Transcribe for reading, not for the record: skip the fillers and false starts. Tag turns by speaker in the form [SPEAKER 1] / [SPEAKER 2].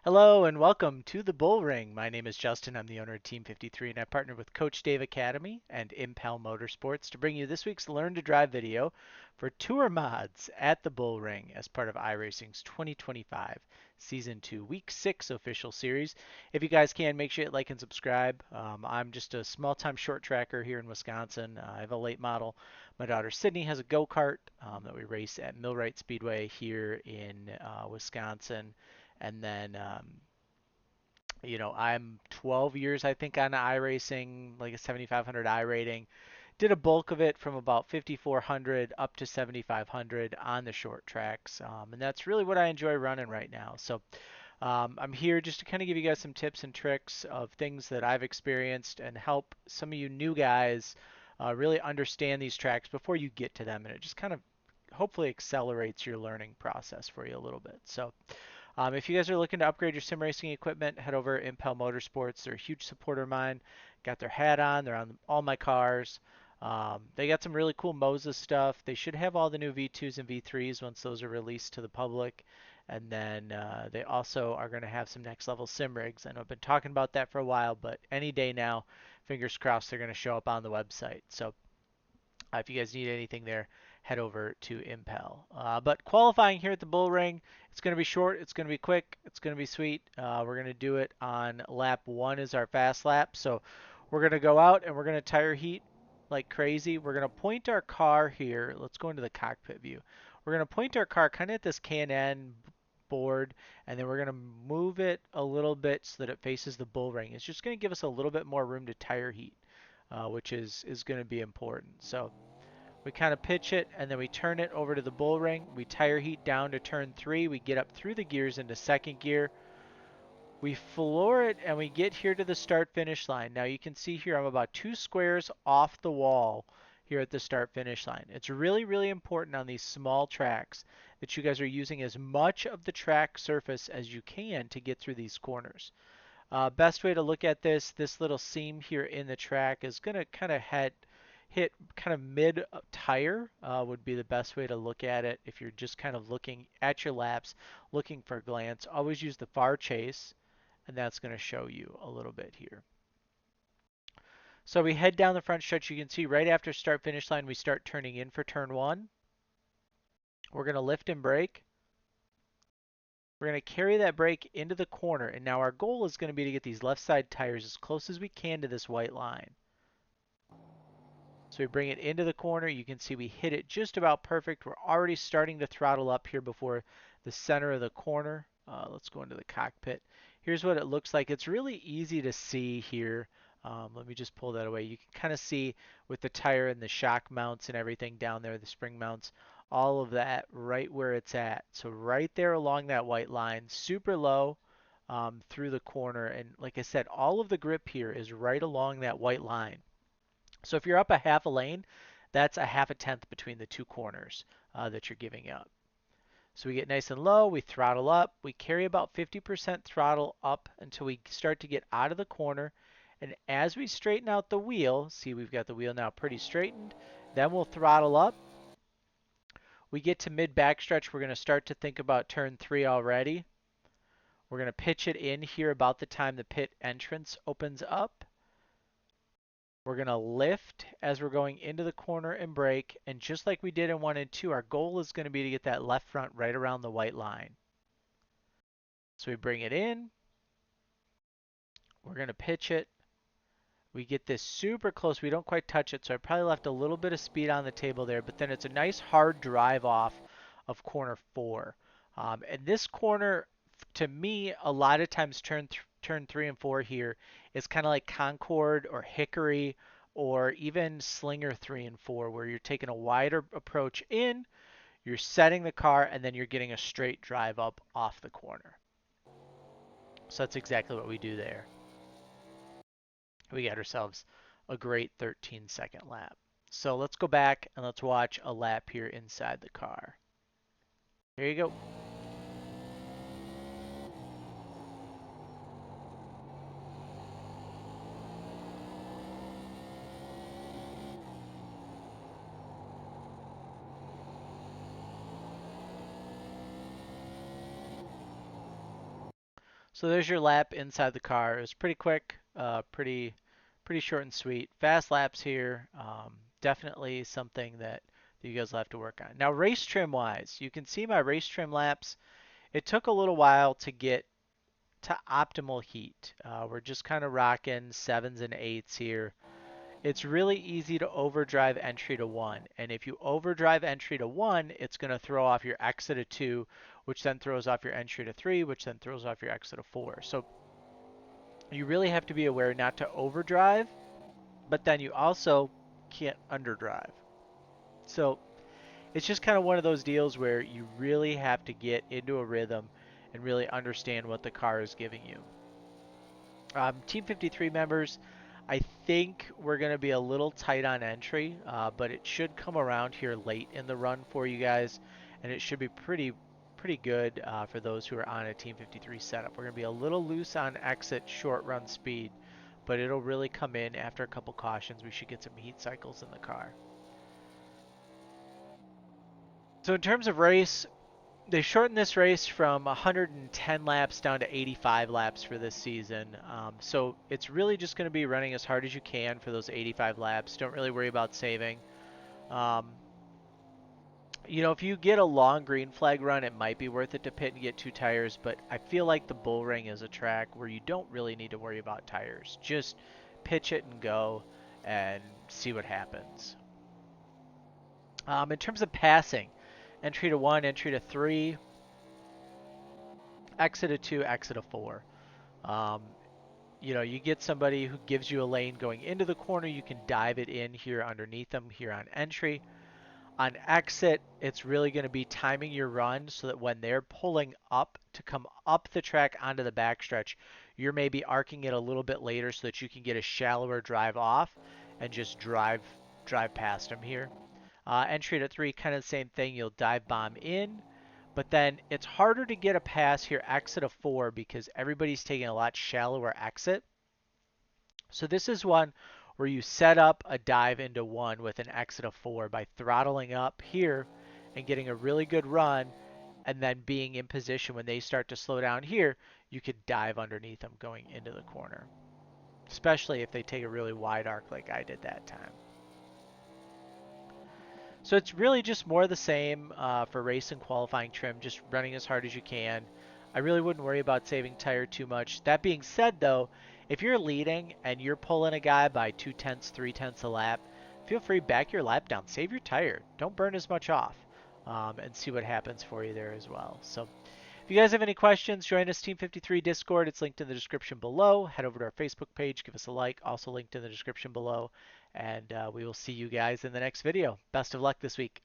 [SPEAKER 1] Hello and welcome to the Bullring. My name is Justin. I'm the owner of Team 53 and I partnered with Coach Dave Academy and Impel Motorsports to bring you this week's Learn to Drive video for tour mods at the Bullring as part of iRacing's 2025 Season 2 Week 6 official series. If you guys can, make sure you like and subscribe. I'm just a small-time short tracker here in Wisconsin. I have a late model. My daughter Sydney has a go-kart that we race at Millwright Speedway here in Wisconsin. And then, I'm 12 years, I think, on iRacing, like a 7,500 I rating. Did a bulk of it from about 5,400 up to 7,500 on the short tracks. And that's really what I enjoy running right now. So I'm here just to kind of give you guys some tips and tricks of things that I've experienced and help some of you new guys really understand these tracks before you get to them. And it just kind of hopefully accelerates your learning process for you a little bit. So if you guys are looking to upgrade your sim racing equipment, head over to Impel Motorsports. They're a huge supporter of mine. Got their hat on. They're on all my cars. They got some really cool Moses stuff. They should have all the new V2s and V3s once those are released to the public. And then they also are going to have some next level sim rigs. I know I've been talking about that for a while, but any day now, fingers crossed, they're going to show up on the website. So if you guys need anything there, head over to Impel. But qualifying here at the Bullring, it's going to be short, it's going to be quick, it's going to be sweet. We're going to do it on lap 1 is our fast lap. So we're going to go out and we're going to tire heat like crazy. We're going to point our car here. Let's go into the cockpit view. We're going to point our car kind of at this K&N board, and then we're going to move it a little bit so that it faces the Bullring. It's just going to give us a little bit more room to tire heat, which is going to be important. So we kind of pitch it and then we turn it over to the bull ring. We tire heat down to turn 3. We get up through the gears into second gear. We floor it and we get here to the start finish line. Now you can see here I'm about 2 squares off the wall here at the start finish line. It's really, really important on these small tracks that you guys are using as much of the track surface as you can to get through these corners. Best way to look at this little seam here in the track is going to kind of hit kind of mid tire would be the best way to look at it if you're just kind of looking at your laps, looking for a glance. Always use the far chase, and that's going to show you a little bit here. So we head down the front stretch. You can see right after start finish line, we start turning in for turn 1. We're going to lift and brake. We're going to carry that brake into the corner, and now our goal is going to be to get these left side tires as close as we can to this white line. So we bring it into the corner. You can see we hit it just about perfect. We're already starting to throttle up here before the center of the corner. Let's go into the cockpit. Here's what it looks like. It's really easy to see here. Let me just pull that away. You can kind of see with the tire and the shock mounts and everything down there, the spring mounts, all of that right where it's at. So right there along that white line, super low through the corner. And like I said, all of the grip here is right along that white line. So if you're up a half a lane, that's a half a tenth between the two corners that you're giving up. So we get nice and low, we throttle up, we carry about 50% throttle up until we start to get out of the corner. And as we straighten out the wheel, see we've got the wheel now pretty straightened, then we'll throttle up. We get to mid backstretch, we're going to start to think about turn 3 already. We're going to pitch it in here about the time the pit entrance opens up. We're going to lift as we're going into the corner and brake. And just like we did in 1 and 2, our goal is going to be to get that left front right around the white line. So we bring it in. We're going to pitch it. We get this super close. We don't quite touch it, so I probably left a little bit of speed on the table there. But then it's a nice hard drive off of corner 4. And this corner, to me, a lot of times turn 3 and 4 here is kind of like Concord or Hickory or even Slinger 3 and 4, where you're taking a wider approach in, you're setting the car, and then you're getting a straight drive up off the corner. So that's exactly what we do there. We got ourselves a great 13-second lap. So let's go back and let's watch a lap here inside the car. Here you go. So there's your lap inside the car. It was pretty quick, pretty short and sweet. Fast laps here. Definitely something that you guys will have to work on. Now race trim wise, you can see my race trim laps. It took a little while to get to optimal heat. We're just kind of rocking sevens and eights here. It's really easy to overdrive entry to one. And if you overdrive entry to one, it's going to throw off your exit of two, which then throws off your entry to three, which then throws off your exit of four. So you really have to be aware not to overdrive, but then you also can't underdrive. So it's just kind of one of those deals where you really have to get into a rhythm and really understand what the car is giving you. Team 53 members, I think we're going to be a little tight on entry, but it should come around here late in the run for you guys, and it should be pretty good for those who are on a Team 53 setup. We're going to be a little loose on exit short run speed, but it'll really come in after a couple cautions. We should get some heat cycles in the car. So in terms of race, they shortened this race from 110 laps down to 85 laps for this season. So it's really just going to be running as hard as you can for those 85 laps. Don't really worry about saving. Um, if you get a long green flag run, it might be worth it to pit and get two tires, but I feel like the Bullring is a track where you don't really need to worry about tires. Just pitch it and go and see what happens. In terms of passing, entry to one, entry to three, exit to two, exit to four. Um, you get somebody who gives you a lane going into the corner, you can dive it in here underneath them here on entry. On exit, it's really going to be timing your run so that when they're pulling up to come up the track onto the backstretch, you're maybe arcing it a little bit later so that you can get a shallower drive off and just drive past them here. Entry to three, kind of the same thing. You'll dive bomb in, but then it's harder to get a pass here exit of four because everybody's taking a lot shallower exit. So this is one where you set up a dive into one with an exit of four by throttling up here and getting a really good run, and then being in position when they start to slow down here, you could dive underneath them going into the corner, especially if they take a really wide arc like I did that time. So it's really just more of the same for race and qualifying trim, just running as hard as you can. I really wouldn't worry about saving tire too much. That being said, though, if you're leading and you're pulling a guy by 2/10, 3/10 a lap, feel free back your lap down. Save your tire. Don't burn as much off, and see what happens for you there as well. So if you guys have any questions, join us Team 53 Discord. It's linked in the description below. Head over to our Facebook page, give us a like, also linked in the description below. And we will see you guys in the next video. Best of luck this week.